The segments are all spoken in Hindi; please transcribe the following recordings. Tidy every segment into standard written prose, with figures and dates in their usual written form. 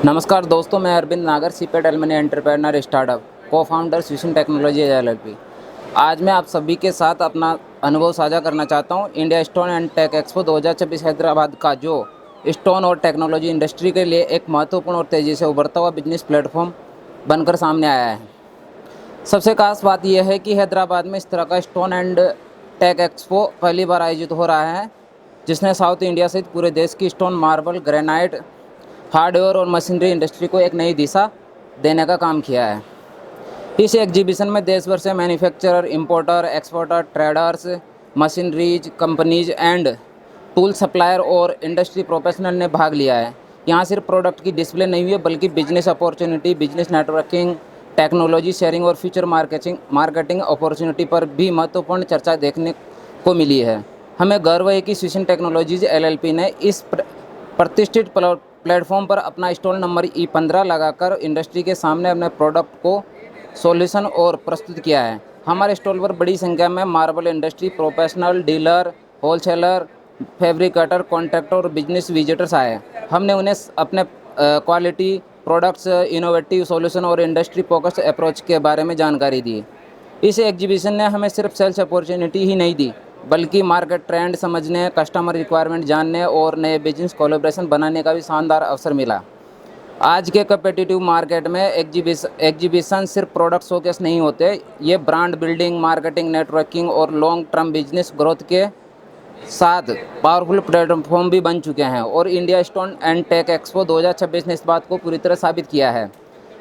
नमस्कार दोस्तों, मैं अरविंद नागर, सीपेट एलमनी एंटरप्रेन्योर स्टार्टअप को फाउंडर स्विशन टेक्नोलॉजी एलएलपी। आज मैं आप सभी के साथ अपना अनुभव साझा करना चाहता हूं। India stone and tech expo 2026 Hyderabad का जो स्टोन और टेक्नोलॉजी इंडस्ट्री के लिए एक महत्वपूर्ण और तेज़ी से उभरता हुआ बिजनेस प्लेटफॉर्म बनकर सामने आया है। सबसे खास बात यह है कि हैदराबाद में इस तरह का स्टोन एंड टेक एक्सपो पहली बार आयोजित हो रहा है, जिसने साउथ इंडिया सहित पूरे देश की स्टोन, मार्बल, ग्रेनाइट, हार्डवेयर और मशीनरी इंडस्ट्री को एक नई दिशा देने का काम किया है। इस एग्जीबिशन में देश भर से manufacturer, importer, exporter, traders, machineries companies and tool supplier और इंडस्ट्री प्रोफेशनल ने भाग लिया है। यहाँ सिर्फ प्रोडक्ट की डिस्प्ले नहीं हुई है, बल्कि business opportunity, business networking, technology sharing और फ्यूचर मार्केटिंग अपॉर्चुनिटी पर भी महत्वपूर्ण चर्चा देखने को मिली है। हमें गर्व है कि स्विशन टेक्नोलॉजीज एलएलपी ने इस प्रतिष्ठित प्लेटफॉर्म पर अपना स्टॉल नंबर E15 लगाकर इंडस्ट्री के सामने अपने प्रोडक्ट को सॉल्यूशन और प्रस्तुत किया है। हमारे स्टॉल पर बड़ी संख्या में marble industry professional, dealer, wholesaler, fabricator, contractor और बिजनेस विजिटर्स आए। हमने उन्हें अपने क्वालिटी प्रोडक्ट्स, इनोवेटिव सॉल्यूशन और इंडस्ट्री फोकस्ड अप्रोच के बारे में जानकारी दी। इस एग्जीबिशन ने हमें सिर्फ सेल्स अपॉर्चुनिटी ही नहीं दी, बल्कि मार्केट ट्रेंड समझने, कस्टमर रिक्वायरमेंट जानने और नए बिजनेस कोलैबोरेशन बनाने का भी शानदार अवसर मिला। आज के कम्पिटिटिव मार्केट में एग्जीबिशन सिर्फ प्रोडक्ट शोकेस नहीं होते, ये ब्रांड बिल्डिंग, मार्केटिंग, नेटवर्किंग और लॉन्ग टर्म बिजनेस ग्रोथ के साथ पावरफुल प्लेटफॉर्म भी बन चुके हैं। और India stone and tech expo 2026 ने इस बात को पूरी तरह साबित किया है।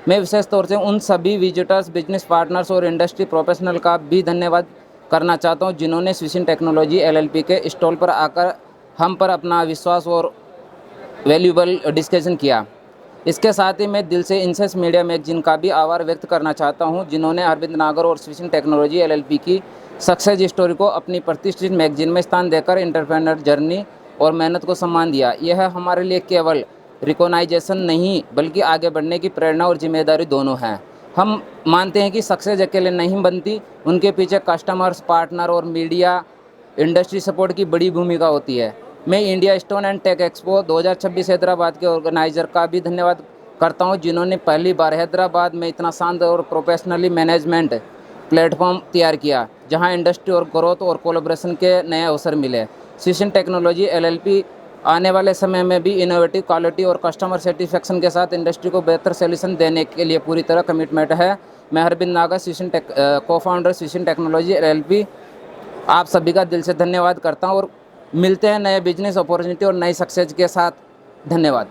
मैं विशेष तौर से उन सभी विजिटर्स, बिजनेस पार्टनर्स और इंडस्ट्री प्रोफेशनल का भी धन्यवाद करना चाहता हूं, जिन्होंने स्विशन टेक्नोलॉजी एलएलपी के स्टॉल पर आकर हम पर अपना विश्वास और वैल्यूबल डिस्कशन किया। इसके साथ ही मैं दिल से इंसेस मीडिया मैगजीन का भी आभार व्यक्त करना चाहता हूं, जिन्होंने अरविंद नागर और स्विशन टेक्नोलॉजी एलएलपी की सक्सेस स्टोरी को अपनी प्रतिष्ठित मैगजीन में स्थान देकर एंटरप्रेन्योर जर्नी और मेहनत को सम्मान दिया। यह हमारे लिए केवल रिकॉग्नाइजेशन नहीं, बल्कि आगे बढ़ने की प्रेरणा और जिम्मेदारी दोनों है। हम मानते हैं कि सक्सेस अकेले नहीं बनती, उनके पीछे कस्टमर्स, पार्टनर और मीडिया इंडस्ट्री सपोर्ट की बड़ी भूमिका होती है। मैं India stone and tech expo 2026 Hyderabad के ऑर्गेनाइजर का भी धन्यवाद करता हूं, जिन्होंने पहली बार हैदराबाद में इतना शानदार और प्रोफेशनली मैनेजमेंट प्लेटफॉर्म तैयार किया, जहां इंडस्ट्री और ग्रोथ और कोलैबोरेशन के नए अवसर मिले। स्विशन टेक्नोलॉजी एलएलपी आने वाले समय में भी इनोवेटिव, क्वालिटी और कस्टमर सेटिस्फैक्शन के साथ इंडस्ट्री को बेहतर सॉल्यूशन देने के लिए पूरी तरह कमिटमेंट है। मैं अरविंद नागर, स्विशन को फाउंडर स्विशन टेक्नोलॉजी एलएलपी, आप सभी का दिल से धन्यवाद करता हूं और मिलते हैं नए बिजनेस अपॉर्चुनिटी और नई सक्सेस के साथ। धन्यवाद।